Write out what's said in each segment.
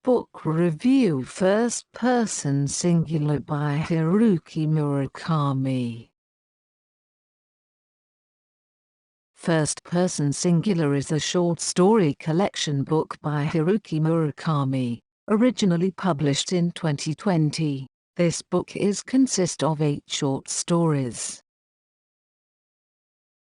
Book review first person singular by Haruki Murakami. First person singular is a short story collection book by Haruki Murakami, originally published in 2020. This book consists of 8 short stories.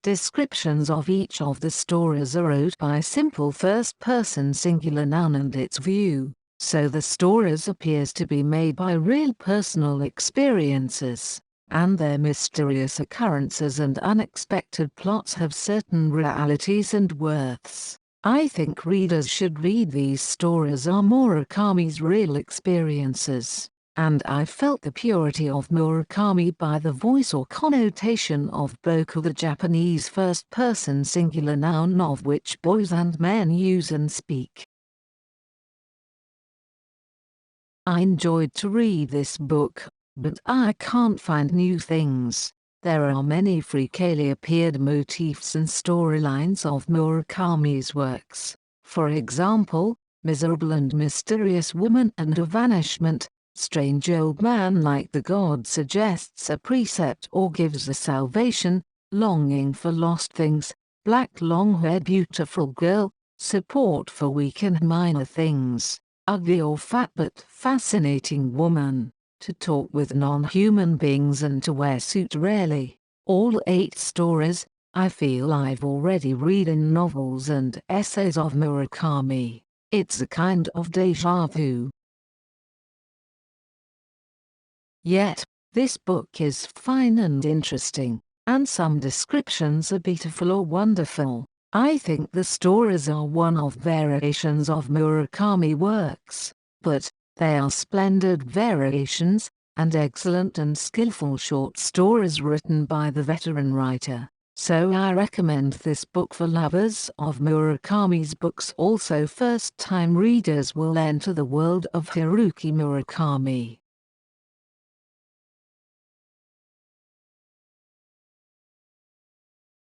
Descriptions of each of the stories are wrote by simple first-person singular noun and its view, so the stories appears to be made by real personal experiences, and their mysterious occurrences and unexpected plots have certain realities and worths. I think readers should read these stories are Murakami's real experiences. And I felt the purity of Murakami by the voice or connotation of boku, the Japanese first-person singular noun of which boys and men use and speak. I enjoyed to read this book, but I can't find new things. There are many frequently appeared motifs and storylines of Murakami's works. For example, miserable and mysterious woman and a vanishment. Strange old man like the god suggests a precept or gives a salvation, longing for lost things, black long-haired beautiful girl, support for weak and minor things, ugly or fat but fascinating woman, to talk with non-human beings and to wear suit rarely. All 8 stories, I feel I've already read in novels and essays of Murakami. It's a kind of déjà vu. Yet, this book is fine and interesting, and some descriptions are beautiful or wonderful. I think the stories are one of variations of Murakami works, but they are splendid variations, and excellent and skillful short stories written by the veteran writer. So I recommend this book for lovers of Murakami's books. Also, first-time readers will enter the world of Haruki Murakami.